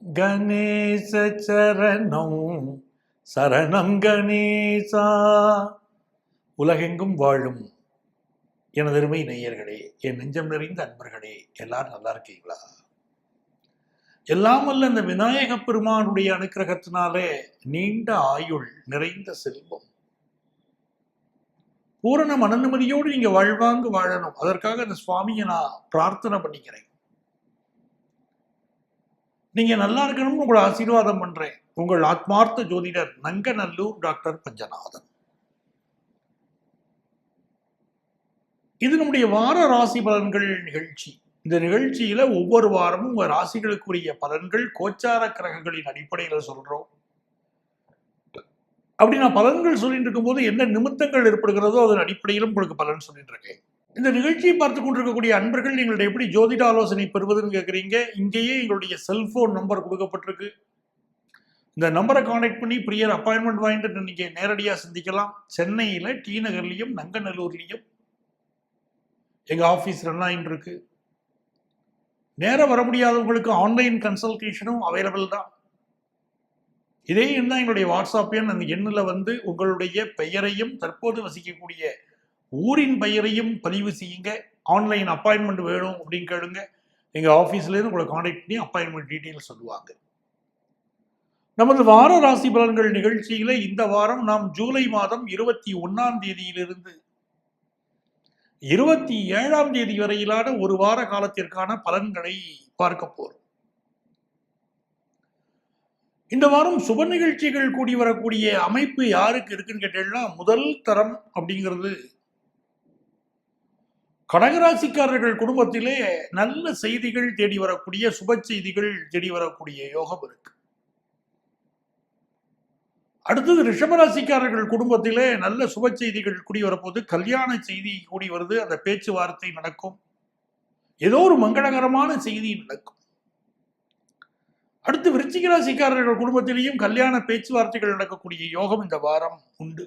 கணேச சரணம் சரணம் கணேசா. உலகெங்கும் வாழும் எனதருமை நேயர்களே, என் நெஞ்சம் நிறைந்த அன்பர்களே, எல்லாரும் நல்லா இருக்கீங்களா? எல்லாம் வல்ல அந்த விநாயக பெருமானுடைய அனுக்கிரகத்தினாலே நீண்ட ஆயுள், நிறைந்த செல்வம், பூரண மனநிம்மதியோடு நீங்க வாழ்வாங்கு வாழணும். அதற்காக அந்த சுவாமியை நான் பிரார்த்தனை பண்ணிக்கிறேன். நீங்க நல்லா இருக்கணும்னு உங்களை ஆசீர்வாதம் பண்றேன். உங்கள் ஆத்மார்த்த ஜோதிடர் நங்கநல்லூர் டாக்டர் பஞ்சநாதன். இது நம்முடைய வார ராசி பலன்கள் நிகழ்ச்சி. இந்த நிகழ்ச்சியில ஒவ்வொரு வாரமும் உங்க ராசிகளுக்குரிய பலன்கள் கோச்சார கிரகங்களின் அடிப்படையில் சொல்றோம். அப்படி நான் பலன்கள் சொல்லிட்டு இருக்கும்போது என்ன நிமித்தங்கள் ஏற்படுகிறதோ அதன் அடிப்படையிலும் உங்களுக்கு பலன் சொல்லிட்டு இருக்கேன். இந்த நிகழ்ச்சியை பார்த்து கொண்டிருக்கக்கூடிய அன்பர்கள், நீங்களுடைய எப்படி ஜோதிட ஆலோசனை பெறுவதுன்னு கேட்குறீங்க. இங்கேயே எங்களுடைய செல்போன் நம்பர் கொடுக்கப்பட்டிருக்கு. இந்த நம்பரை கான்டாக்ட் பண்ணி ப்ரியர் அப்பாயின்மெண்ட் வாங்கிட்டு நீங்க நேரடியாக சந்திக்கலாம். சென்னையில் டி நகர்லையும் நங்கநல்லூர்லையும் எங்க ஆஃபீஸ் ரன் ஆகிட்டு இருக்கு. நேரம் வர முடியாதவங்களுக்கு ஆன்லைன் கன்சல்டேஷனும் அவைலபிள் தான். இதே எண் தான் எங்களுடைய வாட்ஸ்அப் எண். அந்த எண்ணில் வந்து உங்களுடைய பெயரையும் தற்போது வசிக்கக்கூடிய ஊரின் பெயரையும் பதிவு செய்யுங்க. ஆன்லைன் அப்பாயின்மெண்ட் வேணும் அப்படின்னு கேளுங்க. எங்கள் ஆஃபீஸ்லேருந்து உங்களை கான்டாக்ட் பண்ணி அப்பாயின்மெண்ட் டீட்டெயில் சொல்லுவாங்க. நமது வார ராசி பலன்கள் நிகழ்ச்சியில இந்த வாரம் நாம் ஜூலை மாதம் 21ஆம் தேதியிலிருந்து 27ஆம் தேதி வரையிலான ஒரு வார காலத்திற்கான பலன்களை பார்க்க போறோம். இந்த வாரம் சுப நிகழ்ச்சிகள் கூடி வரக்கூடிய அமைப்பு யாருக்கு இருக்குன்னு கேட்டீங்கன்னா, முதல் தரம் அப்படிங்கிறது கடகராசிக்காரர்கள் குடும்பத்திலே நல்ல செய்திகள் தேடி வரக்கூடிய, சுப செய்திகள் தேடி வரக்கூடிய யோகம் இருக்கு. அடுத்தது ரிஷபராசிக்காரர்கள் குடும்பத்திலே நல்ல சுப செய்திகள் கூடி வரப்போது, கல்யாண செய்தி கூடி வருது, அந்த பேச்சுவார்த்தை நடக்கும், ஏதோ ஒரு மங்களகரமான செய்தி நடக்கும். அடுத்து விருச்சிக ராசிக்காரர்கள் குடும்பத்திலேயும் கல்யாண பேச்சுவார்த்தைகள் நடக்கக்கூடிய யோகம் இந்த வாரம் உண்டு.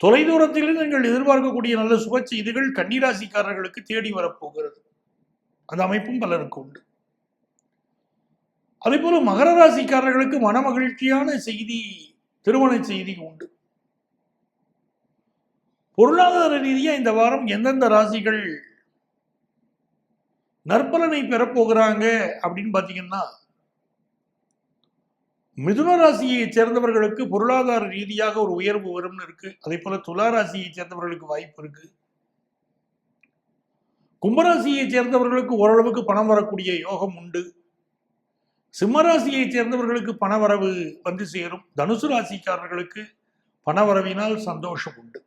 தொலைதூரத்திலிருந்து நீங்கள் எதிர்பார்க்கக்கூடிய நல்ல சுப செய்திகள் கன்னிராசிக்காரர்களுக்கு தேடி வரப்போகிறது. அந்த அமைப்பும் பலருக்கு உண்டு. அதே போல மகர ராசிக்காரர்களுக்கு மன மகிழ்ச்சியான செய்தி, திருமண செய்தி உண்டு. பொருளாதார ரீதியா இந்த வாரம் எந்தெந்த ராசிகள் நற்பலனை பெறப்போகிறாங்க அப்படின்னு பாத்தீங்கன்னா, மிதுன ராசியை சேர்ந்தவர்களுக்கு பொருளாதார ரீதியாக ஒரு உயர்வு வரும்னு இருக்கு. அதே போல துலா ராசியை சேர்ந்தவர்களுக்கு வாய்ப்பு இருக்கு. கும்பராசியை சேர்ந்தவர்களுக்கு ஓரளவுக்கு பணம் வரக்கூடிய யோகம் உண்டு. சிம்மராசியை சேர்ந்தவர்களுக்கு பணவரவு வந்து சேரும். தனுசு ராசிக்காரர்களுக்கு பணவரவினால் சந்தோஷம் உண்டு.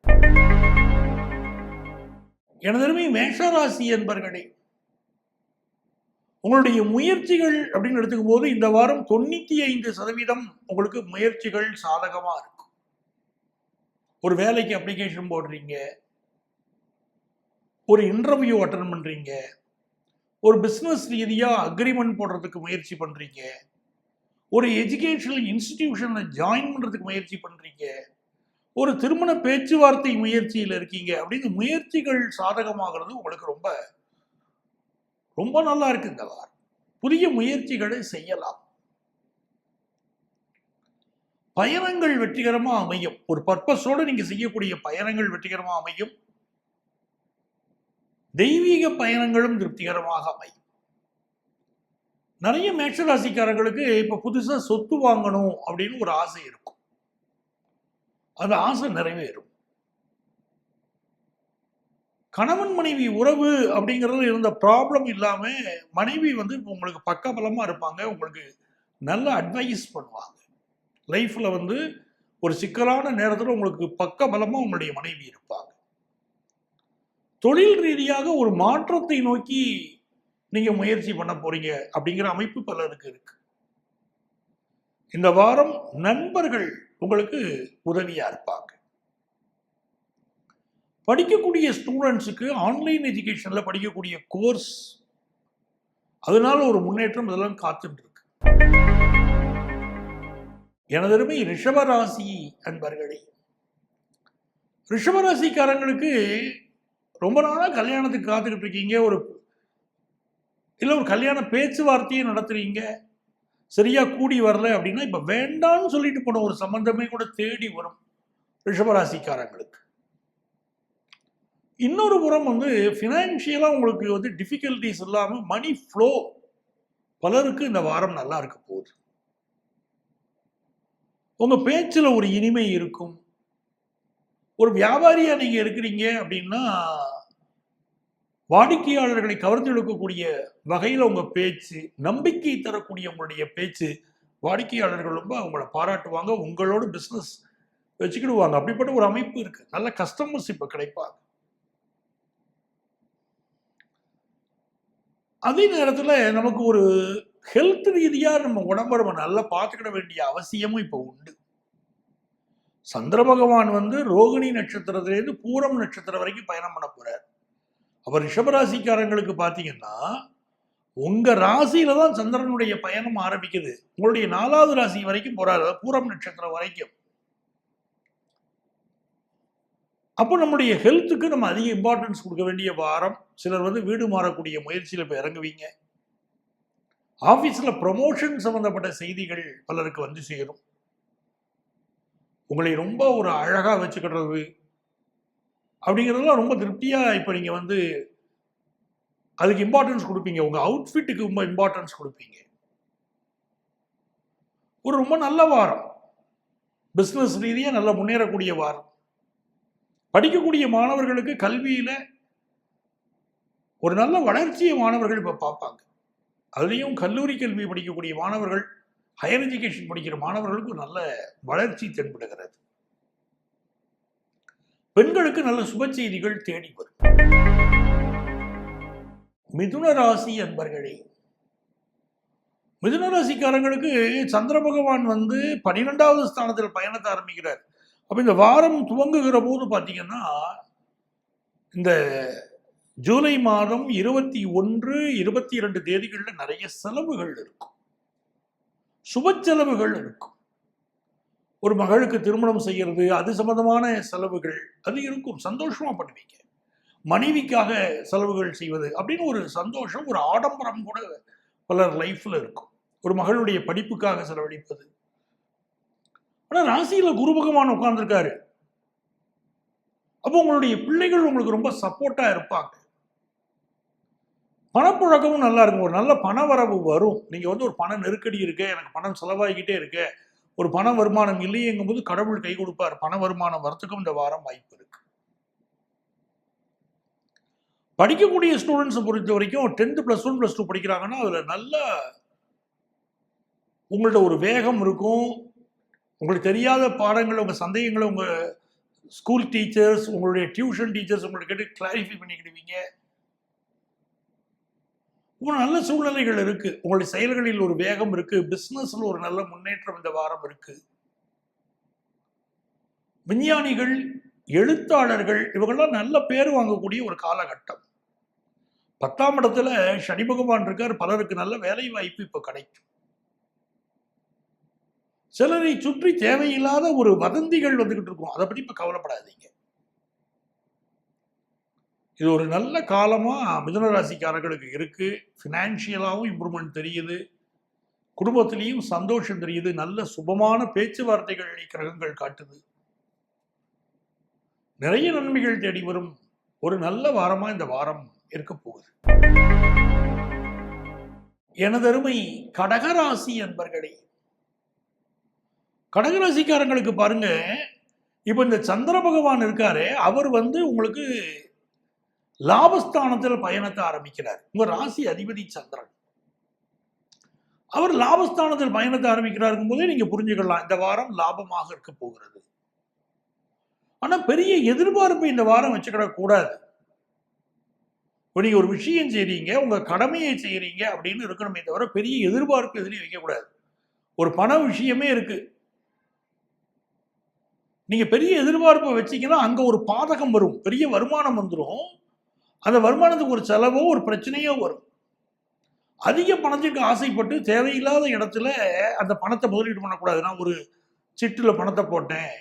எனதருமை மேஷராசி என்பர்களே, உங்களுடைய முயற்சிகள் அப்படின்னு எடுத்துக்கும் போது இந்த வாரம் 95% உங்களுக்கு முயற்சிகள் சாதகமா இருக்கும். ஒரு வேலைக்கு அப்ளிகேஷன் போடுறீங்க, ஒரு இன்டர்வியூ அட்டெண்ட் பண்றீங்க, ஒரு பிசினஸ் ரீதியா அக்ரிமெண்ட் போடுறதுக்கு முயற்சி பண்றீங்க, ஒரு எஜுகேஷனல் இன்ஸ்டிடியூஷன்ல ஜாயின் பண்றதுக்கு முயற்சி பண்றீங்க, ஒரு திருமண பேச்சுவார்த்தை முயற்சியில் இருக்கீங்க அப்படின்னு முயற்சிகள் சாதகமாகிறது உங்களுக்கு ரொம்ப ரொம்ப நல்லா இருக்கு. இந்த வாரம் புதிய முயற்சிகளை செய்யலாம். பயணங்கள் வெற்றிகரமா அமையும். ஒரு பர்பஸோடு நீங்க செய்யக்கூடிய பயணங்கள் வெற்றிகரமா அமையும். தெய்வீக பயணங்களும் திருப்திகரமாக அமையும். நிறைய மேஷராசிக்காரர்களுக்கு இப்ப புதுசா சொத்து வாங்கணும் அப்படின்னு ஒரு ஆசை இருக்கும். அந்த ஆசை நிறைவேறும். கணவன் மனைவி உறவு அப்படிங்கிறது இருந்த ப்ராப்ளம் இல்லாம மனைவி வந்து உங்களுக்கு பக்கபலமா இருப்பாங்க. உங்களுக்கு நல்ல அட்வைஸ் பண்ணுவாங்க. லைஃப்ல வந்து ஒரு சிக்கலான நேரத்தில் உங்களுக்கு பக்கபலமா உங்களுடைய மனைவி இருப்பாங்க. தொழில் ரீதியாக ஒரு மாற்றத்தை நோக்கி நீங்க முயற்சி பண்ண போறீங்க அப்படிங்கிற அமைப்பு பலருக்கு இருக்கு. இந்த வாரம் நண்பர்கள் உங்களுக்கு உதவியா இருப்பாங்க. படிக்கக்கூடிய ஸ்டூடெண்ட்ஸுக்கு ஆன்லைன் எஜுகேஷன்ல படிக்கக்கூடிய கோர்ஸ், அதனால ஒரு முன்னேற்றம் இதெல்லாம் காத்துட்டு இருக்கு. எனதருமை ரிஷபராசி அன்பர்களே, ரிஷபராசிக்காரங்களுக்கு ரொம்ப நாளா கல்யாணத்துக்கு காத்துக்கிட்டு இருக்கீங்க. ஒரு இல்லை ஒரு கல்யாண பேச்சுவார்த்தையை நடத்துறீங்க, சரியா கூடி வரல அப்படின்னா இப்ப வேண்டாம்னு சொல்லிட்டு போன ஒரு சம்பந்தமே கூட தேடி வரும் ரிஷபராசிக்காரங்களுக்கு. இன்னொரு புறம் வந்து ஃபினான்ஷியலா உங்களுக்கு வந்து டிஃபிகல்டிஸ் இல்லாம மணி ஃப்ளோ பலருக்கு இந்த வாரம் நல்லா இருக்க போகுது. உங்க பேச்சுல ஒரு இனிமை இருக்கும். ஒரு வியாபாரியா நீங்க இருக்கிறீங்க அப்படின்னா வாடிக்கையாளர்களை கவர்ந்து இழுக்கக்கூடிய வகையில் உங்க பேச்சு, நம்பிக்கை தரக்கூடிய உங்களுடைய பேச்சு, வாடிக்கையாளர்கள் ரொம்ப அவங்கள பாராட்டுவாங்க, உங்களோட பிசினஸ் வச்சுக்கிடுவாங்க. அப்படிப்பட்ட ஒரு அமைப்பு இருக்கு. நல்ல கஸ்டமர்ஸ் இப்ப கிடைப்பாங்க. அதே நேரத்தில் நமக்கு ஒரு ஹெல்த் ரீதியா நம்ம உடம்பை நம்ம நல்லா பார்த்துக்கிட வேண்டிய அவசியமும் இப்போ உண்டு. சந்திர பகவான் வந்து ரோகிணி நட்சத்திரத்திலேருந்து பூரம் நட்சத்திரம் வரைக்கும் பயணம் பண்ண போறார். அப்ப ரிஷபராசிக்காரங்களுக்கு பாத்தீங்கன்னா உங்க ராசியில தான் சந்திரனுடைய பயணம் ஆரம்பிக்குது. உங்களுடைய 4வது ராசி வரைக்கும் போறாரு, பூரம் நட்சத்திரம் வரைக்கும். அப்போ நம்முடைய ஹெல்த்துக்கு நம்ம அதிக இம்பார்ட்டன்ஸ் கொடுக்க வேண்டிய வாரம். சிலர் வந்து வீடு மாறக்கூடிய முயற்சியில் இப்போ இறங்குவீங்க. ஆஃபீஸில் ப்ரொமோஷன் சம்பந்தப்பட்ட செய்திகள் பலருக்கு வந்து சேரும். உங்களை ரொம்ப ஒரு அழகாக வச்சுக்கிறது அப்படிங்கிறதுலாம் ரொம்ப திருப்தியாக இப்போ நீங்கள் வந்து அதுக்கு இம்பார்ட்டன்ஸ் கொடுப்பீங்க. உங்கள் அவுட்ஃபிட்டுக்கு ரொம்ப இம்பார்ட்டன்ஸ் கொடுப்பீங்க. ஒரு ரொம்ப நல்ல வாரம். பிஸ்னஸ் ரீதியாக நல்லா முன்னேறக்கூடிய வாரம். படிக்கக்கூடிய மாணவர்களுக்கு கல்வியில் ஒரு நல்ல வளர்ச்சியை மாணவர்கள் இப்போ பார்ப்பாங்க. அதுலேயும் கல்லூரி கல்வி படிக்கக்கூடிய மாணவர்கள், ஹையர் எஜுகேஷன் படிக்கிற மாணவர்களுக்கு நல்ல வளர்ச்சி தென்படுகிறது. பெண்களுக்கு நல்ல சுப செய்திகள் தேடி வரும். மிதுன ராசி அன்பர்களே, மிதுன ராசிக்காரங்களுக்கு சந்திர பகவான் வந்து 12வது ஸ்தானத்தில் பயணத்தை ஆரம்பிக்கிறார். அப்ப இந்த வாரம் துவங்குகிற போது பார்த்தீங்கன்னா இந்த ஜூலை மாதம் 21, 22 தேதிகளில் நிறைய செலவுகள் இருக்கும், சுப செலவுகள் இருக்கும். ஒரு மகளுக்கு திருமணம் செய்யறது, அது சம்பந்தமான செலவுகள் அது இருக்கும். சந்தோஷமா பண்ணுவீங்க. மனைவிக்காக செலவுகள் செய்வது அப்படின்னு ஒரு சந்தோஷம், ஒரு ஆடம்பரம் கூட பலர் லைஃப்ல இருக்கும். ஒரு மகளுடைய படிப்புக்காக செலவழிப்பது. ஆனா ராசியில குரு பகவான் உட்கார்ந்துருக்காரு. அப்போ உங்களுடைய பிள்ளைகள் உங்களுக்கு ரொம்ப சப்போர்ட்டா இருப்பாங்க. பணப்புழக்கமும் நல்லா இருக்கும். ஒரு நல்ல பண வரவு வரும். நீங்க வந்து ஒரு பண நெருக்கடி இருக்கு, எனக்கு பணம் செலவாகிக்கிட்டே இருக்கு, ஒரு பண வருமானம் இல்லையேங்கும் போது கடவுள் கை கொடுப்பார். பண வருமானம் வரத்துக்கும் இந்த வாரம் வாய்ப்பு இருக்கு. படிக்கக்கூடிய ஸ்டூடெண்ட்ஸை பொறுத்த வரைக்கும் 10th +1 +2 படிக்கிறாங்கன்னா அதுல நல்ல உங்கள்ட்ட ஒரு வேகம் இருக்கும். உங்களுக்கு தெரியாத பாடங்களை, உங்க சந்தேகங்களை உங்க ஸ்கூல் டீச்சர்ஸ், உங்களுடைய டியூஷன் டீச்சர்ஸ் உங்களுக்கு கேட்டு கிளாரிஃபை பண்ணிக்கிடுவீங்க. உங்களுக்கு நல்ல சூழ்நிலைகள் இருக்கு. உங்களுடைய செயல்களில் ஒரு வேகம் இருக்கு. பிசினஸ்ல ஒரு நல்ல முன்னேற்றம் இந்த வாரம் இருக்கு. விஞ்ஞானிகள், எழுத்தாளர்கள் இவங்கெல்லாம் நல்ல பேர் வாங்கக்கூடிய ஒரு காலகட்டம். 10ஆம் இடத்துல சனி பகவான் இருக்கார். பலருக்கு நல்ல வேலை வாய்ப்பு இப்ப கிடைக்கும். சிலரை சுற்றி தேவையில்லாத ஒரு வதந்திகள் வந்துகிட்டு இருக்கும். அதை பற்றி இப்ப கவலைப்படாதீங்க. இது ஒரு நல்ல காலமா மிதுன ராசிக்காரர்களுக்கு இருக்கு. பினான்சியலாவும் இம்ப்ரூவ்மெண்ட் தெரியுது, குடும்பத்திலையும் சந்தோஷம் தெரியுது, நல்ல சுபமான பேச்சுவார்த்தைகள் கிரகங்கள் காட்டுது. நிறைய நன்மைகள் தேடி வரும் ஒரு நல்ல வாரமா இந்த வாரம் இருக்க போகுது. எனதருமை கடகராசி அன்பர்களே, கடகராசிக்காரங்களுக்கு பாருங்க, இப்ப இந்த சந்திர பகவான் இருக்காரு, அவர் வந்து உங்களுக்கு லாபஸ்தானத்தில் பயணத்தை ஆரம்பிக்கிறார். உங்க ராசி அதிபதி சந்திரன், அவர் லாபஸ்தானத்தில் பயணத்தை ஆரம்பிக்கிறாருக்கும் போதே நீங்க புரிஞ்சுக்கலாம் இந்த வாரம் லாபமாக இருக்க போகிறது. ஆனா பெரிய எதிர்பார்ப்பு இந்த வாரம் வச்சுக்கிட கூடாது. நீங்க ஒரு விஷயம் செய்றீங்க, உங்க கடமையை செய்யறீங்க அப்படின்னு இருக்கணுமே தவிர பெரிய எதிர்பார்ப்பு எதுலையும் வைக்கக்கூடாது. ஒரு பண விஷயமே இருக்கு, நீங்க பெரிய எதிர்பார்ப்பை வச்சீங்கன்னா அங்க ஒரு பாதகம் வரும், பெரிய வருமானம் வந்துடும். அந்த வருமானத்துக்கு ஒரு செலவோ ஒரு பிரச்சனையோ வரும். அதிக பணத்திற்கு ஆசைப்பட்டு தேவையில்லாத இடத்துல அந்த பணத்தை முதலீடு பண்ணக்கூடாது. நான் ஒரு சிட்டுல பணத்தை போட்டேன்,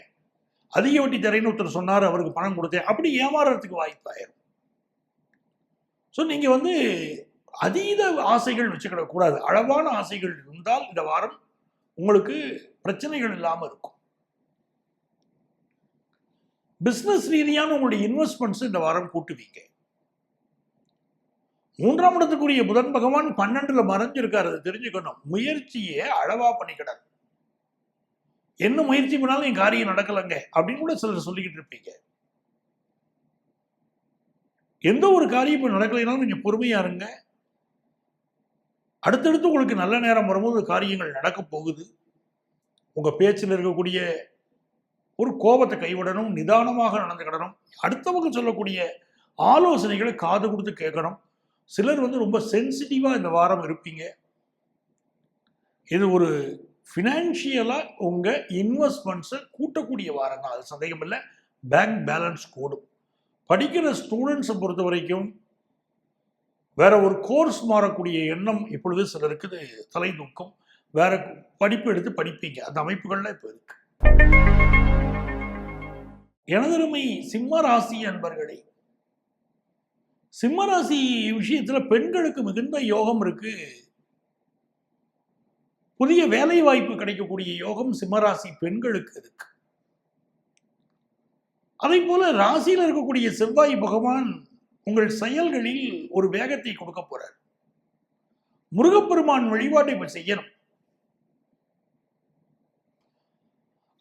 அதிக வட்டி தரேன்னு ஒருத்தர் சொன்னார், அவருக்கு பணம் கொடுத்தேன், அப்படி ஏமாறுறதுக்கு வாய்ப்பாயிரும். ஸோ நீங்க வந்து அதீத ஆசைகள் வச்சுக்கிடக்கூடாது. அளவான ஆசைகள் இருந்தால் இந்த வாரம் உங்களுக்கு பிரச்சனைகள் இல்லாம இருக்கும். பிசினஸ் ரீதியான உங்களுடைய இன்வெஸ்ட்மெண்ட்ஸ் இந்த வாரம் கூட்டுவீங்க. 3ஆம் இடத்துக்குரிய புதன் பகவான் 12ல மறைஞ்சிருக்காரு. அதை தெரிஞ்சுக்கணும். முயற்சியை அளவா பண்ணிக்கிடாது. என்ன முயற்சி பண்ணாலும் என் காரியம் நடக்கலங்க அப்படின்னு கூட சிலர் சொல்லிக்கிட்டு இருப்பீங்க. எந்த ஒரு காரியம் இப்ப நடக்கலைனாலும் கொஞ்சம் பொறுமையா இருங்க. அடுத்தடுத்து உங்களுக்கு நல்ல நேரம் வரும்போது காரியங்கள் நடக்க போகுது. உங்க பேச்சில் இருக்கக்கூடிய ஒரு கோபத்தை கைவிடணும், நிதானமாக நடந்துக்கிடணும். அடுத்தவங்க சொல்லக்கூடிய ஆலோசனைகளை காது கொடுத்து கேட்கணும். சிலர் ரொம்ப சென்சிட்டிவா இந்த வாரம் இருப்பீங்க. இது ஒரு ஃபினான்ஷியலா உங்க இன்வெஸ்ட்மெண்ட்ஸை கூட்டக்கூடிய வாரம் தான், அது சந்தேகம் இல்லை. பேங்க் பேலன்ஸ் கூடும். படிக்கிற ஸ்டூடெண்ட்ஸை பொறுத்த வரைக்கும் வேற ஒரு கோர்ஸ் மாறக்கூடிய எண்ணம் இப்பொழுது சிலருக்கு தலை தூக்கும். வேற படிப்பு எடுத்து படிப்பீங்க. அந்த அமைப்புகள்லாம் இப்ப இருக்கு. எனதருமை சிம்ம ராசி அன்பர்களே, சிம்ம ராசி விஷயத்துல பெண்களுக்கு மிகுந்த யோகம் இருக்கு. புதிய வேலை வாய்ப்பு கிடைக்கக்கூடிய யோகம் சிம்மராசி பெண்களுக்கு இருக்கு. அதே போல ராசியில் இருக்கக்கூடிய செவ்வாய் பகவான் உங்கள் செயல்களில் ஒரு வேகத்தை கொடுக்க போறார். முருகப்பெருமான் வழிபாட்டை இப்ப செய்யணும்.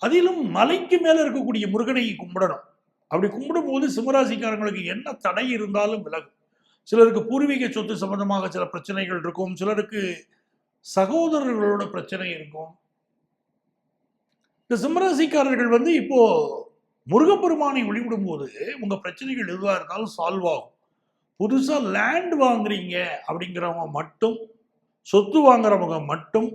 அதிலும் மலைக்கு மேல இருக்கக்கூடிய முருகனை கும்பிடணும். அப்படி கும்பிடும் போது சிம்மராசிக்காரங்களுக்கு என்ன தடை இருந்தாலும் விலகும். சிலருக்கு பூர்வீக சொத்து சம்பந்தமாக சில பிரச்சனைகள் இருக்கும். சிலருக்கு சகோதரர்களோட பிரச்சனை இருக்கும். இந்த சிம்மராசிக்காரர்கள் இப்போ முருகப்பெருமானை வழிபடும் போது உங்க பிரச்சனைகள் எதுவா இருந்தாலும் சால்வ் ஆகும். புதுசா லேண்ட் வாங்குறீங்க அப்படிங்கிறவங்க மட்டும், சொத்து வாங்குறவங்க மட்டும்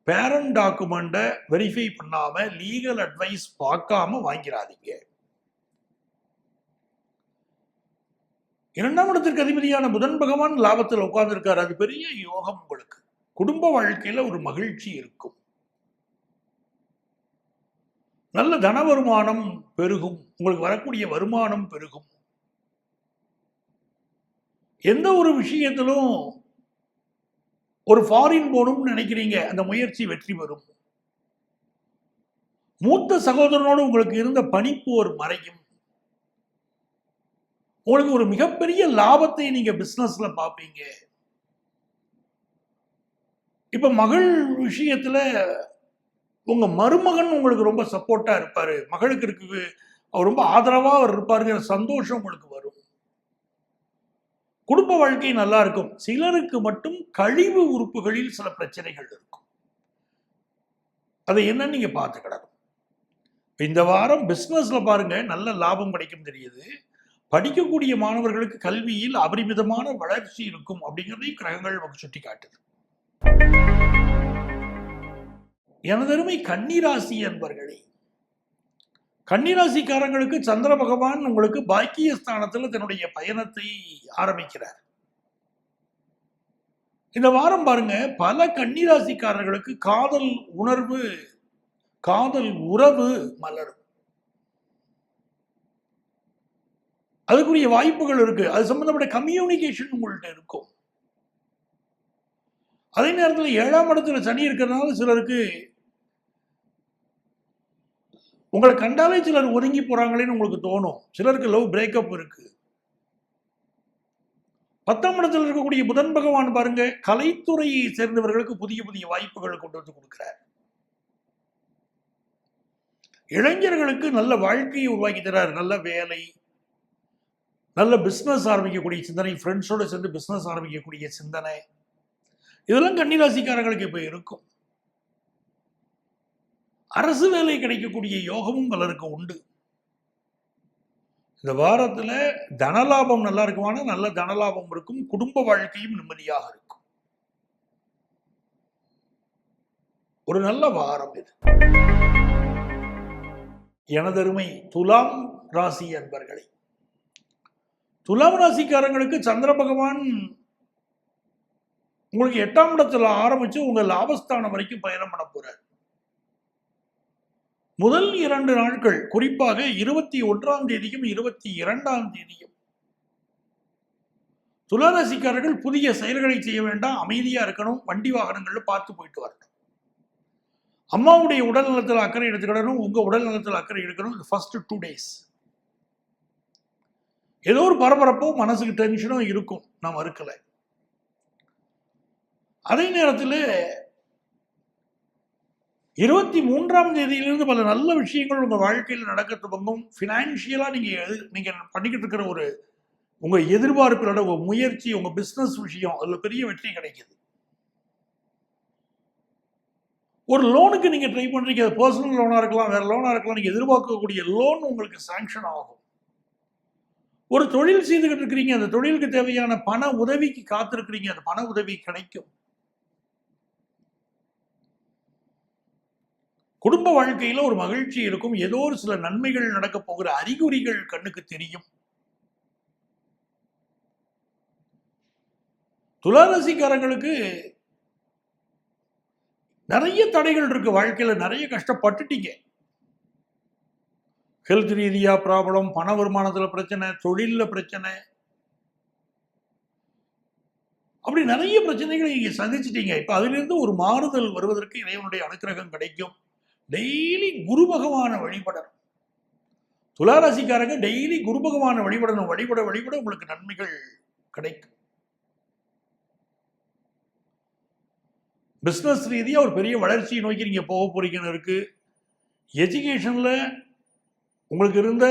பேரண்ட் டாக்குமெண்ட்டை வெரிஃபை பண்ணாம, லீகல் அட்வைஸ் பார்க்காம வாங்கிறாதீங்க. 2ஆம் இடத்திற்கு அதிபதியான புதன் பகவான் லாபத்தில் உட்கார்ந்து இருக்காரு. அது பெரிய யோகம். உங்களுக்கு குடும்ப வாழ்க்கையில ஒரு மகிழ்ச்சி இருக்கும். நல்ல தன வருமானம் பெருகும். உங்களுக்கு வரக்கூடிய வருமானம் பெருகும். எந்த ஒரு விஷயத்திலும் ஒரு ஃபாரின் போகணும்னு நினைக்கிறீங்க, அந்த முயற்சி வெற்றி பெறும். மூத்த சகோதரனோடு உங்களுக்கு இருந்த பனிப்போர் மறையும். உங்களுக்கு ஒரு மிகப்பெரிய லாபத்தை நீங்க பிசினஸ்ல பார்ப்பீங்க. இப்ப மகள் விஷயத்துல உங்க மருமகன் உங்களுக்கு ரொம்ப சப்போர்ட்டா இருப்பாரு. மகளுக்கு இருக்கு, அவர் ரொம்ப ஆதரவா அவர் இருப்பாருங்கிற சந்தோஷம் உங்களுக்கு வரும். குடும்ப வாழ்க்கை நல்லா இருக்கும். சிலருக்கு மட்டும் கழிவு உறுப்புகளில் சில பிரச்சனைகள் இருக்கும். அதை என்னன்னு நீங்க பார்த்துக்கிடணும். இந்த வாரம் பிசினஸ்ல பாருங்க, நல்ல லாபம் கிடைக்கும் தெரியுது. படிக்கக்கூடிய மாணவர்களுக்கு கல்வியில் அபரிமிதமான வளர்ச்சி இருக்கும் அப்படிங்கிறதையும் கிரகங்கள் நமக்கு சுட்டி காட்டுது. எனதருமை கன்னிராசி அன்பர்களே, கன்னிராசிக்காரங்களுக்கு சந்திர பகவான் உங்களுக்கு பாக்கியஸ்தானத்தில் தன்னுடைய பயணத்தை ஆரம்பிக்கிறார். இந்த வாரம் பாருங்க, பல கன்னிராசிக்காரர்களுக்கு காதல் உணர்வு, காதல் உறவு மலரும். அதுக்குரிய வாய்ப்புகள் இருக்கு. அது சம்பந்தப்பட்ட கம்யூனிகேஷன் உங்கள்கிட்ட இருக்கும். அதே நேரத்தில் 7ஆம் இடத்துல சனி இருக்கிறதுனால சிலருக்கு உங்களை கண்டாலே சிலர் ஒதுங்கி போறாங்களேன்னு உங்களுக்கு தோணும். சிலருக்கு லவ் பிரேக்கப் இருக்கு. 10ஆம் இடத்தில் இருக்கக்கூடிய புதன் பகவான் பாருங்க, கலைத்துறையை சேர்ந்தவர்களுக்கு புதிய புதிய வாய்ப்புகள் கொண்டு வந்து கொடுக்கிறார். இளைஞர்களுக்கு நல்ல வாழ்க்கையை உருவாக்கி தரார். நல்ல வேலை, நல்ல பிசினஸ் ஆரம்பிக்கக்கூடிய சிந்தனை, ஃப்ரெண்ட்ஸோட சேர்ந்து பிசினஸ் ஆரம்பிக்கக்கூடிய சிந்தனை, இதெல்லாம் கன்னிராசிக்காரர்களுக்கு இப்ப இருக்கும். அரசு வேலை கிடைக்கக்கூடிய யோகமும் பலருக்கு உண்டு. இந்த வாரத்துல தனலாபம் நல்லா இருக்குமான, நல்ல தனலாபம் இருக்கும். குடும்ப வாழ்க்கையும் நிம்மதியாக இருக்கும். ஒரு நல்ல வாரம் இது. எனதருமை துலாம் ராசி அன்பர்களே, துலாம் ராசிக்காரங்களுக்கு சந்திர பகவான் உங்களுக்கு 8ஆம் இடத்துல ஆரம்பிச்சு உங்க லாபஸ்தானம் வரைக்கும் பயணம் பண்ண போறார். முதல் 2 நாட்கள், குறிப்பாக 21ஆம் தேதியும் 22ஆம் தேதியும் துளாராசிக்காரர்கள் புதிய செயல்களை செய்ய வேண்டாம், அமைதியா இருக்கணும், வண்டி வாகனங்கள்ல பார்த்து போயிட்டு வரணும். அம்மாவுடைய உடல் நலத்தில் அக்கறை எடுத்துக்கிடணும், உங்க உடல் நலத்தில் அக்கறை எடுக்கணும். இது ஃபர்ஸ்ட் 2 days. ஏதோ ஒரு பரபரப்போ மனசுக்கு டென்ஷனோ இருக்கும், நான் மறுக்கல. அதே நேரத்தில் 23ஆம் தேதியிலிருந்து பல நல்ல விஷயங்கள் உங்க வாழ்க்கையில் நடக்க துவங்கும். பினான்சியலா நீங்க பண்ணிக்கிட்டு இருக்கிற ஒரு உங்க எதிர்பார்ப்புகளோட உங்க முயற்சி, உங்க பிசினஸ் விஷயம், அதுல பெரிய வெற்றி கிடைக்குது. ஒரு லோனுக்கு நீங்க ட்ரை பண்றீங்க, அது பர்சனல் லோனா இருக்கலாம், வேற லோனா இருக்கலாம். நீங்க எதிர்பார்க்கக்கூடிய லோன் உங்களுக்கு சாங்ஷன் ஆகும். ஒரு தொழில் செய்துகிட்டு இருக்கிறீங்க, அந்த தொழிலுக்கு தேவையான பண உதவிக்கு காத்திருக்கிறீங்க, அந்த பண உதவி கிடைக்கும். குடும்ப வாழ்க்கையில ஒரு மகிழ்ச்சி இருக்கும். ஏதோ ஒரு சில நன்மைகள் நடக்க போகிற அறிகுறிகள் கண்ணுக்கு தெரியும். துளாராசிக்காரங்களுக்கு நிறைய தடைகள் இருக்கு வாழ்க்கையில, நிறைய கஷ்டப்பட்டுட்டீங்க. ஹெல்த் ரீதியா ப்ராப்ளம், பண வருமானத்துல பிரச்சனை, தொழில்ல பிரச்சனை, அப்படி நிறைய பிரச்சனைகளை நீங்க சந்திச்சிட்டீங்க. இப்ப அதிலிருந்து ஒரு மாறுதல் வருவதற்கு இறைவனுடைய அனுக்கிரகம் கிடைக்கும். டெய்லி குரு பகவான வழிபடணும். துளாராசிக்காரங்க டெய்லி குரு பகவான வழிபடணும். வழிபட உங்களுக்கு நன்மைகள் கிடைக்கும். பிசினஸ் ரீதியா ஒரு பெரிய வளர்ச்சியை நோக்கி நீங்க போக போறீங்கன்னு இருக்கு. எஜுகேஷன்ல உங்களுக்கு இருந்த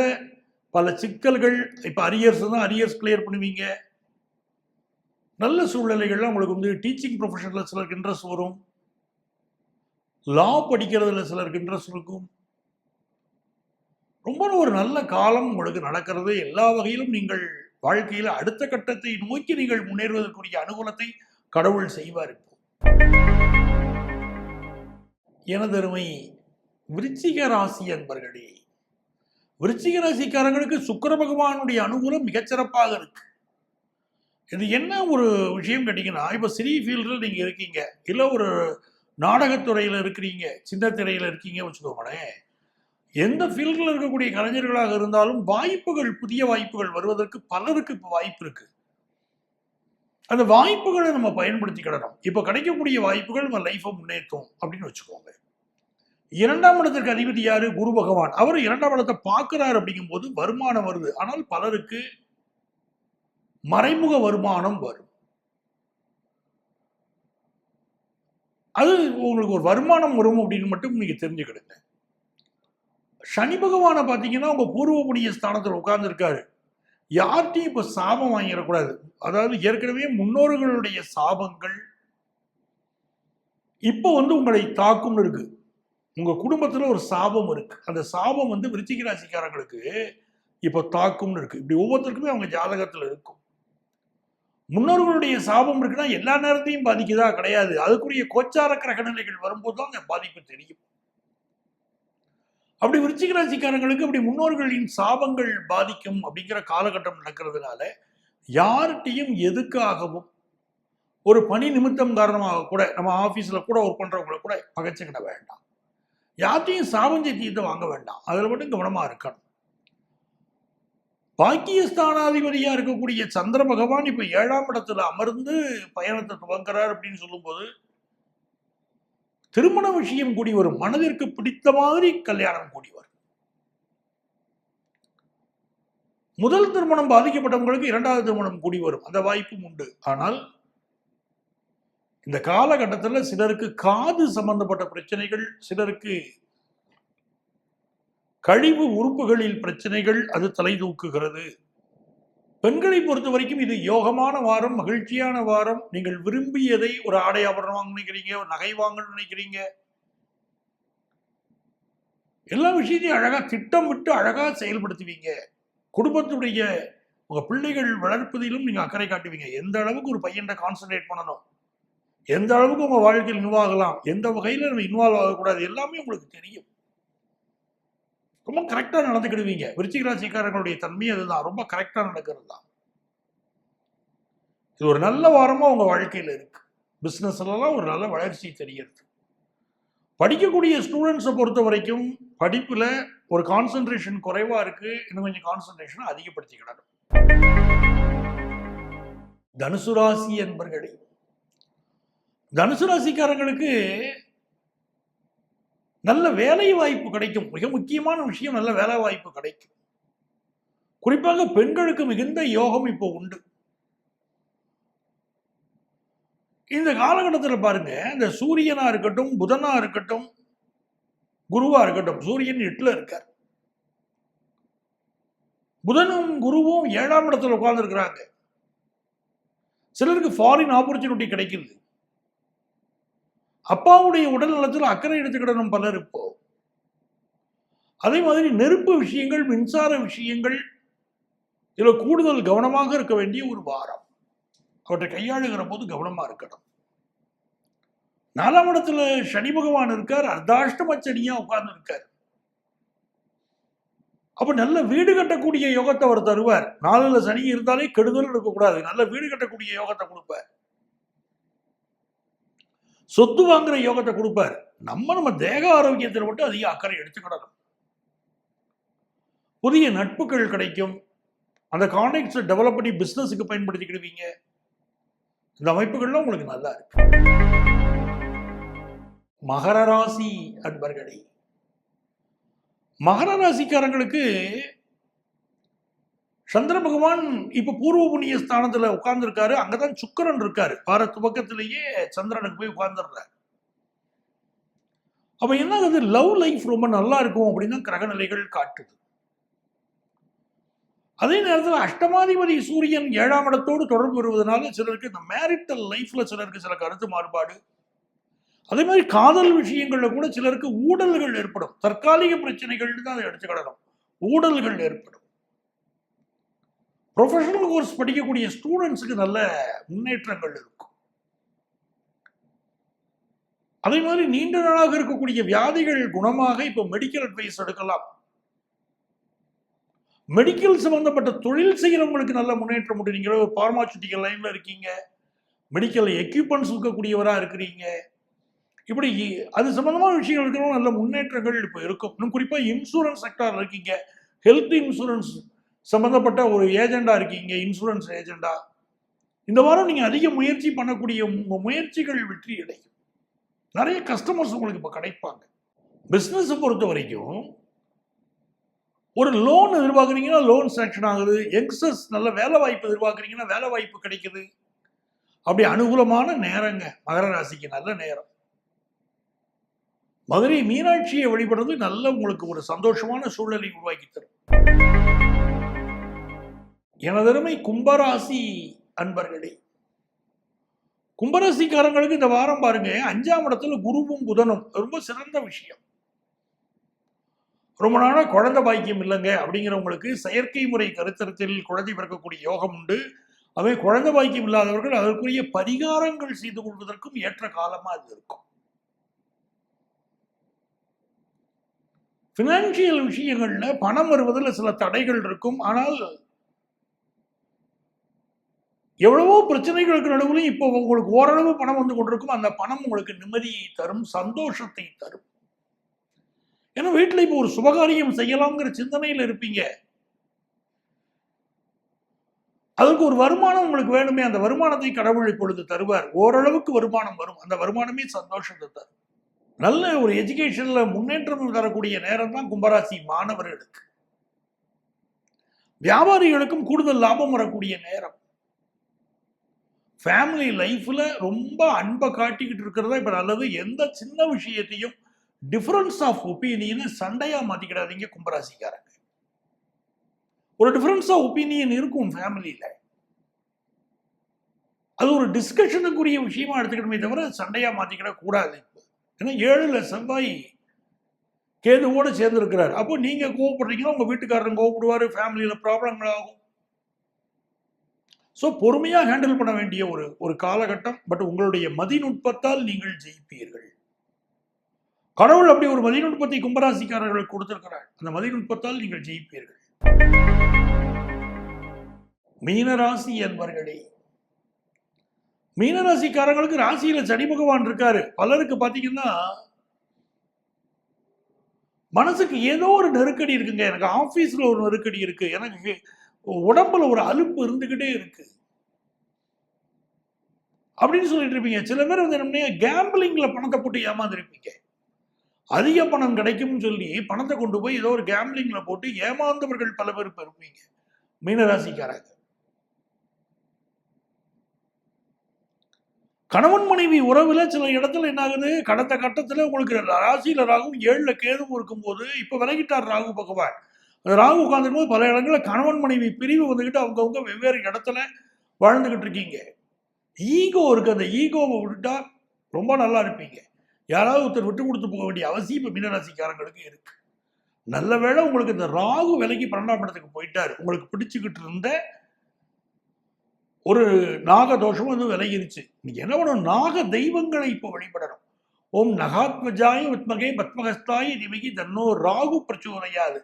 பல சிக்கல்கள், இப்ப அரியர்ஸ் தான், அரியர்ஸ் கிளியர் பண்ணுவீங்க. நல்ல சூழ்நிலைகள்ல உங்களுக்கு டீச்சிங் ப்ரொஃபஷன்ல சிலருக்கு இன்ட்ரெஸ்ட் வரும். லா படிக்கிறதுல சிலருக்கு இன்ட்ரெஸ்ட் இருக்கும். ரொம்ப ஒரு நல்ல காலம் உங்களுக்கு நடக்கிறது. எல்லா வகையிலும் நீங்கள் வாழ்க்கையில் அடுத்த கட்டத்தை நோக்கி நீங்கள் முன்னேறுவதற்குரிய அனுகூலத்தை கடவுள் செய்வார். எனதருமை விருச்சிக ராசி அன்பர்களே, விருச்சிக ராசிக்காரங்களுக்கு சுக்கிர பகவானுடைய அனுகூலம் மிகச்சிறப்பாக இருக்கு. இது என்ன ஒரு விஷயம் கேட்டீங்கன்னா, இப்ப சினி ஃபீல்டில் நீங்க இருக்கீங்க, இல்ல ஒரு நாடகத்துறையில இருக்கிறீங்க, சின்ன திரையில இருக்கீங்க வச்சுக்கோங்களேன். எந்த ஃபீல்டில் இருக்கக்கூடிய கலைஞர்களாக இருந்தாலும் வாய்ப்புகள், புதிய வாய்ப்புகள் வருவதற்கு பலருக்கு இப்போ வாய்ப்பு இருக்கு. அந்த வாய்ப்புகளை நம்ம பயன்படுத்திக்கிடணும். இப்போ கிடைக்கக்கூடிய வாய்ப்புகள் நம்ம லைஃபை முன்னேற்றும் அப்படின்னு வச்சுக்கோங்க. 2ஆம் இடத்திற்கு அதிபதி யாரு? குரு பகவான். அவர் 2ஆம் இடத்தை பார்க்கிறார். அப்படிங்கும் போது வருமானம் வருது. ஆனால் பலருக்கு மறைமுக வருமானம் வரும். அது உங்களுக்கு ஒரு வருமானம் வரும் அப்படின்னு மட்டும் நீங்க தெரிஞ்சுக்கிடுங்க. சனி பகவானை பார்த்தீங்கன்னா உங்க பூர்வ புண்ணிய ஸ்தானத்தில் உட்கார்ந்து இருக்காரு. யார்ட்டையும் இப்ப சாபம் வாங்கிடக்கூடாது. அதாவது ஏற்கனவே முன்னோர்களுடைய சாபங்கள் இப்போ உங்களை தாக்கும் இருக்கு. உங்க குடும்பத்துல ஒரு சாபம் இருக்கு. அந்த சாபம் விருச்சிக ராசிக்காரங்களுக்கு இப்போ தாக்கும்னு இருக்கு. இப்படி ஒவ்வொருத்தருக்குமே அவங்க ஜாதகத்துல இருக்கும். முன்னோர்களுடைய சாபம் இருக்குன்னா எல்லா நேரத்தையும் பாதிக்குதா? கிடையாது. அதுக்குரிய கோச்சார கிரக நிலைகள் வரும்போது தான் அந்த பாதிப்பு தெரியும். அப்படி விருச்சிக ராசிக்காரங்களுக்கு அப்படி முன்னோர்களின் சாபங்கள் பாதிக்கும் அப்படிங்கிற காலகட்டம் நடக்கிறதுனால யார்கிட்டையும் எதுக்காகவும் ஒரு பணி நிமித்தம் காரணமாக கூட, நம்ம ஆபீஸ்ல கூட ஒர்க் பண்றவங்களை கூட பகைச்சுக்கிட வேண்டாம். யார்கிட்டையும் சாபம் தீர்த்து வாங்க வேண்டாம். அதில் மட்டும் கவனமா இருக்கணும். பாக்கியஸ்தானாதிபதியா இருக்கக்கூடிய சந்திர பகவான் இப்ப 7ஆம் இடத்துல அமர்ந்து பயணத்தை துவங்குறார் அப்படின்னு சொல்லும்போது திருமண விஷயம் கூடி வரும். மனதிற்கு பிடித்த மாதிரி கல்யாணம் கூடி வரும். முதல் திருமணம் பாதிக்கப்பட்டவங்களுக்கு 2வது திருமணம் கூடி வரும். அந்த வாய்ப்பும் உண்டு. ஆனால் இந்த காலகட்டத்தில் சிலருக்கு காது சம்பந்தப்பட்ட பிரச்சனைகள், சிலருக்கு கழிவு உறுப்புகளில் பிரச்சனைகள், அது தலை தூக்குகிறது. பெண்களை பொறுத்த வரைக்கும் இது யோகமான வாரம், மகிழ்ச்சியான வாரம். நீங்கள் விரும்பியதை, ஒரு ஆடை ஆபரணம் வாங்க நினைக்கிறீங்க, ஒரு நகை வாங்கணும்னு நினைக்கிறீங்க, எல்லா விஷயத்தையும் அழகா திட்டமிட்டு அழகா செயல்படுத்துவீங்க. குடும்பத்துடைய உங்க பிள்ளைகள் வளர்ப்பதிலும் நீங்க அக்கறை காட்டுவீங்க. எந்த அளவுக்கு ஒரு பையன்கிட்ட கான்சென்ட்ரேட் பண்ணணும், எந்த அளவுக்கு உங்க வாழ்க்கையில் இன்வால்வ் ஆகலாம், எந்த வகையில நம்ம இன்வால்வ் ஆகக்கூடாது, எல்லாமே உங்களுக்கு தெரியும். ரொம்ப கரெக்டா நடந்துக்கிடுவீங்க. விருச்சிக ராசிக்காரர்களுடைய தன்மை அதுதான். ரொம்ப கரெக்டா நடக்கிறது தான். இது ஒரு நல்ல வாரமா உங்க வாழ்க்கையில இருக்கு. பிசினஸ்லாம் ஒரு நல்ல வளர்ச்சி தெரிகிறது. படிக்கக்கூடிய ஸ்டூடெண்ட்ஸை பொறுத்த வரைக்கும் படிப்புல ஒரு கான்சென்ட்ரேஷன் குறைவா இருக்கு. இன்னும் கொஞ்சம் கான்சென்ட்ரேஷனை அதிகப்படுத்திக்கிடணும். தனுசு ராசி என்பர்களே, தனுசு ராசிக்காரங்களுக்கு நல்ல வேலை வாய்ப்பு கிடைக்கும். மிக முக்கியமான விஷயம், நல்ல வேலை வாய்ப்பு கிடைக்கும். குறிப்பாக பெண்களுக்கு மிகுந்த யோகம் இப்போ உண்டு. இந்த காலகட்டத்தில் பாருங்க, இந்த சூரியனா இருக்கட்டும், புதனா இருக்கட்டும், குருவா இருக்கட்டும், சூரியன் 8ல இருக்கார். புதனும் குருவும் 7ஆம் இடத்துல உட்கார்ந்து இருக்கிறாங்க. சிலருக்கு ஃபாரின் ஆப்பர்ச்சுனிட்டி கிடைக்குது. அப்பாவுடைய உடல் நலத்தில் அக்கறை எடுத்துக்கிடணும் பலர் இப்போ. அதே மாதிரி நெருப்பு விஷயங்கள், மின்சார விஷயங்கள், இதில் கூடுதல் கவனமாக இருக்க வேண்டிய ஒரு வாரம். அவற்றை கையாளுகிற போது கவனமா இருக்கணும். 4ஆம் இடத்துல சனி பகவான் இருக்கார், அர்த்தாஷ்டம சனியா உட்கார்ந்து இருக்கார். அப்ப நல்ல வீடு கட்டக்கூடிய யோகத்தை அவர் தருவார். 4ல சனி இருந்தாலே கெடுதல் இருக்கக்கூடாது. நல்ல வீடு கட்டக்கூடிய யோகத்தை கொடுப்பார். சொத்து வாங்குற யோகத்தை கொடுப்பார். நம்ம தேக ஆரோக்கியத்தில் மட்டும் அதிக அக்கறை எடுத்துக்கிடணும். புதிய நட்புகள் கிடைக்கும். அந்த கான்டாக்ட்ஸை டெவலப் பண்ணி பிசினஸுக்கு பயன்படுத்திக்கிடுவீங்க. இந்த அமைப்புகள்லாம் உங்களுக்கு நல்லா இருக்கு. மகர ராசி அன்பர்களே, மகர ராசிக்காரங்களுக்கு சந்திர பகவான் இப்ப பூர்வ புண்ணிய ஸ்தானத்துல உட்கார்ந்து இருக்காரு. அங்கதான் சுக்கிரன் இருக்காரு. வார துவக்கத்திலேயே சந்திரனுக்கு போய் உட்கார்ந்துடுறாரு. அப்ப என்ன ஆகுது, லவ் லைஃப் ரொம்ப நல்லா இருக்கும் அப்படின்னு கிரகநிலைகள் காட்டுது. அதே நேரத்தில் அஷ்டமாதிபதி சூரியன் 7ஆம் இடத்தோடு தொடர்பு வருவதனால சிலருக்கு இந்த மேரிட்டல் லைஃப்ல சிலருக்கு சில கருத்து மாறுபாடு, அதே மாதிரி காதல் விஷயங்கள்ல கூட சிலருக்கு ஊடல்கள் ஏற்படும். தற்காலிக பிரச்சனைகள் தான் அதை எடுத்துக்கிடணும். ஊடல்கள் ஏற்படும். ப்ரொஃபஷனல் கோர்ஸ் படிக்கக்கூடிய ஸ்டூடெண்ட்ஸுக்கு நல்ல முன்னேற்றங்கள் இருக்கும். அதே மாதிரி நீண்ட நாளாக இருக்கக்கூடிய வியாதிகள் குணமாக இப்போ மெடிக்கல் அட்வைஸ் எடுக்கலாம். மெடிக்கல் சம்பந்தப்பட்ட தொழில் செய்கிறவங்களுக்கு நல்ல முன்னேற்றம் உண்டு. நீங்க ஒரு பார்மாசூட்டிக்கல் லைன்ல இருக்கீங்க, மெடிக்கல் எக்யூப்மெண்ட்ஸ் இருக்கக்கூடியவராக இருக்கிறீங்க, இப்படி அது சம்பந்தமான விஷயங்கள் இருக்கிறவங்க நல்ல முன்னேற்றங்கள் இப்போ இருக்கும். இன்னும் குறிப்பா இன்சூரன்ஸ் செக்டார் இருக்கீங்க, ஹெல்த் இன்சூரன்ஸ் சம்பந்தப்பட்ட ஒரு ஏஜெண்டா இருக்கீங்க, இன்சூரன்ஸ் ஏஜெண்டா, இந்த வாரம் நீங்க அதிக முயற்சி பண்ணக்கூடிய உங்க முயற்சிகள் வெற்றி அடையும். நிறைய கஸ்டமர்ஸ் உங்களுக்கு இப்போ கிடைப்பாங்க. பிசினஸ் பொறுத்த வரைக்கும் ஒரு லோன் எதிர்பார்க்குறீங்கன்னா லோன் சாங்ஷன் ஆகுது. யங்ஸ்டர்ஸ் நல்ல வேலை வாய்ப்பு எதிர்பார்க்குறீங்கன்னா வேலை வாய்ப்பு கிடைக்குது. அப்படி அனுகூலமான நேரங்க மகர ராசிக்கு, நல்ல நேரம். மதுரை மீனாட்சியை வழிபடுறது நல்ல உங்களுக்கு ஒரு சந்தோஷமான சூழலை உருவாக்கி தரும். எனதருமை கும்பராசி அன்பர்களே, கும்பராசிக்காரங்களுக்கு இந்த வாரம் பாருங்க, 5ஆம் இடத்துல குருவும் புதனும் ரொம்ப சிறந்த விஷயம். ரொம்ப நாளா குழந்தை பாக்கியம் இல்லைங்க அப்படிங்கிறவங்களுக்கு செயற்கை முறை கருத்தரத்தில் குழந்தை பிறக்கக்கூடிய யோகம் உண்டு. அவை குழந்தை பாக்கியம் இல்லாதவர்கள் அதற்குரிய பரிகாரங்கள் செய்து கொள்வதற்கும் ஏற்ற காலமா அது இருக்கும். பினான்சியல் விஷயங்கள்ல பணம் வருவதில் சில தடைகள் இருக்கும். ஆனால் எவ்வளவோ பிரச்சனைகளுக்கு நடுவில் இப்போ உங்களுக்கு ஓரளவு பணம் வந்து கொண்டிருக்கும். அந்த பணம் உங்களுக்கு நிம்மதியை தரும், சந்தோஷத்தை தரும். ஏன்னா வீட்டில் இப்போ ஒரு சுபகாரியம் செய்யலாம்ங்கிற சிந்தனையில் இருப்பீங்க. அதுக்கு ஒரு வருமானம் உங்களுக்கு வேணுமே, அந்த வருமானத்தை கடவுள் இப்பொழுது தருவார். ஓரளவுக்கு வருமானம் வரும். அந்த வருமானமே சந்தோஷத்தை தரும். நல்ல ஒரு எஜுகேஷன்ல முன்னேற்றம் தரக்கூடிய நேரம் தான் கும்பராசி மாணவர்களுக்கு. வியாபாரிகளுக்கும் கூடுதல் லாபம் வரக்கூடிய நேரம். ஃபேமிலி லைஃப்ல ரொம்ப அன்பை காட்டிக்கிட்டு இருக்கிறதா இப்ப நல்லது. எந்த சின்ன விஷயத்தையும் டிஃபரன்ஸ் ஆஃப் ஒப்பீனியனை சண்டையா மாத்திக்கிடாதீங்க கும்பராசிக்காரங்க. ஒரு டிஃபரன்ஸ் ஆஃப் ஒப்பீனியன் இருக்கும் ஃபேமிலியில, அது ஒரு டிஸ்கஷனுக்குரிய விஷயமா எடுத்துக்கணுமே தவிர சண்டையா மாத்திக்கிட கூடாது. ஏன்னா 7ல செவ்வாய் கேதுவோட சேர்ந்து இருக்கிறார். அப்போ நீங்க கோவப்படுறீங்கன்னா உங்க வீட்டுக்காரன் கோவப்படுவாரு, ஃபேமிலியில ப்ராப்ளங்கள் ஆகும். ஸோ பொறுமையாக ஹேண்டில் பண்ண வேண்டிய ஒரு காலகட்டம். பட் உங்களுடைய மதிநுட்பத்தால் நீங்கள் ஜெயிப்பீர்கள். கடவுள் அப்படி ஒரு மதிநுட்பத்தை கும்பராசிக்காரர்களுக்கு கொடுத்திருக்கிறார். அந்த மதிநுட்பத்தால் நீங்கள் ஜெயிப்பீர்கள். மீனராசி என்பர்களே, மீனராசிக்காரங்களுக்கு ராசியில சனி பகவான் இருக்காரு. பலருக்கு பாத்தீங்கன்னா மனசுக்கு ஏதோ ஒரு நெருக்கடி இருக்குங்க. எனக்கு ஆபீஸ்ல ஒரு நெருக்கடி இருக்கு, எனக்கு உடம்புல ஒரு அலுப்பு இருந்துகிட்டே இருக்கு. அப்படின்னு சொல்லிட்டு இருப்பீங்க. சில பேர் வந்து என்ன கேம்பிளிங்ல பணத்தை போட்டு ஏமாந்துருப்பீங்க. அதிக பணம் கிடைக்கும்னு சொல்லி பணத்தை கொண்டு போய் ஏதோ ஒரு கேம்பிளிங்ல போட்டு ஏமாந்தவர்கள் பல பேர் இருப்பீங்க. மீனராசிக்காரங்க. கணவன் மனைவி உறவுல சில இடத்துல என்ன ஆகுது, கடந்த கட்டத்துல உங்களுக்கு ராசியில ராகும் 7ல கேதுவும் இருக்கும்போது, இப்ப விலகிட்டார் ராகு பகவான். அந்த ராகு உட்கார்ந்துக்கும் போது பல இடங்கள்ல கணவன் மனைவி பிரிவு வந்துகிட்டு அவங்கவுங்க வெவ்வேறு இடத்துல வாழ்ந்துகிட்டு இருக்கீங்க. ஈகோ இருக்கு. அந்த ஈகோவை விட்டா ரொம்ப நல்லா இருப்பீங்க. யாராவது ஒருத்தர் விட்டு கொடுத்து போக வேண்டிய அவசியம் இப்ப மீனராசிக்காரங்களுக்கு இருக்கு. நல்ல வேளை உங்களுக்கு இந்த ராகு விலகி 12ஆம் இடத்துக்கு போயிட்டாரு. உங்களுக்கு பிடிச்சுக்கிட்டு இருந்த ஒரு நாக தோஷம் வந்து விலகிருச்சு. நீங்க என்ன பண்ணணும், நாக தெய்வங்களை இப்போ வழிபடணும். ஓம் நகாத்மஜாய வித்மகே பத்மகஸ்தாய திமகி தன்னோ ராகு பிரச்சோதயாது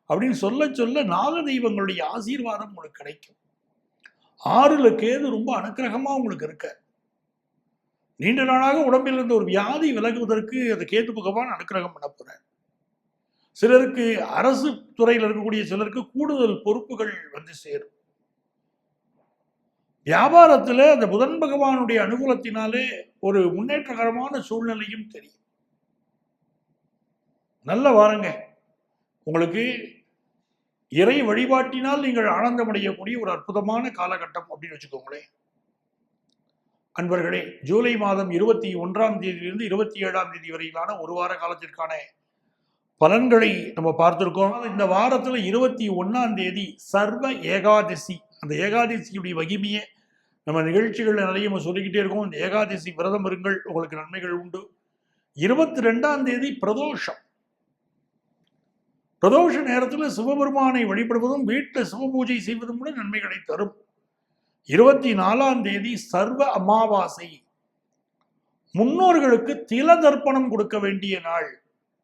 அப்படின்னு சொல்ல சொல்ல நாக தெய்வங்களுடைய ஆசீர்வாதம் உங்களுக்கு கிடைக்கும். 6ல கேது ரொம்ப அனுக்கிரகமா உங்களுக்கு இருக்க. நீண்ட நாளாக உடம்பில் இருந்த ஒரு வியாதி விலகுவதற்கு அந்த கேது பகவான் அனுக்கிரகம் பண்ண போறார். சிலருக்கு அரசு துறையில் இருக்கக்கூடிய சிலருக்கு கூடுதல் பொறுப்புகள் வந்து சேரும். வியாபாரத்துல அந்த புதன் பகவானுடைய அனுகூலத்தினாலே ஒரு முன்னேற்றகரமான சூழ்நிலையும் தெரியும். நல்ல வாரங்க. உங்களுக்கு இறை வழிபாட்டினால் நீங்கள் ஆனந்தமடையக்கூடிய ஒரு அற்புதமான காலகட்டம் அப்படின்னு வச்சுக்கோங்களேன். அன்பர்களே, ஜூலை மாதம் 21ஆம் தேதியிலிருந்து 27ஆம் தேதி வரையிலான ஒரு வார காலத்திற்கான பலன்களை நம்ம பார்த்திருக்கோம். இந்த வாரத்துல 21ஆம் தேதி சர்வ ஏகாதசி. அந்த ஏகாதசியுடைய மகிமையை நம்ம நிகழ்ச்சிகள்ல நிறைய நம்ம சொல்லிக்கிட்டே இருக்கோம். இந்த ஏகாதசி விரதம் இருங்கள், உங்களுக்கு நன்மைகள் உண்டு. 22ஆம் தேதி பிரதோஷம். பிரதோஷ நேரத்தில் சிவபெருமானை வழிபடுவதும் வீட்டில் சிவபூஜை செய்வதும் கூட நன்மைகளை தரும். 24ஆம் தேதி சர்வ அமாவாசை. முன்னோர்களுக்கு தில தர்ப்பணம் கொடுக்க வேண்டிய நாள்.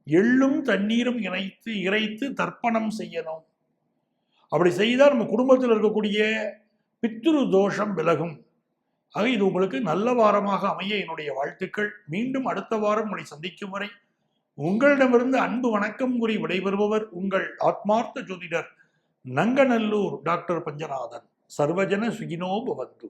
எள்ளும் தண்ணீரும் இறைத்து தர்ப்பணம் செய்யணும். அப்படி செய்தால் நம்ம குடும்பத்தில் இருக்கக்கூடிய பித்ரு தோஷம் விலகும். ஆக இது உங்களுக்கு நல்ல வாரமாக அமைய என்னுடைய வாழ்த்துக்கள். மீண்டும் அடுத்த வாரம் உங்களை சந்திக்கும் வரை உங்களிடமிருந்து அன்பு வணக்கம் கூறி விடைபெறுபவர் உங்கள் ஆத்மார்த்த ஜோதிடர் நங்கநல்லூர் டாக்டர் பஞ்சநாதன். சர்வஜன சுகினோ பவந்து.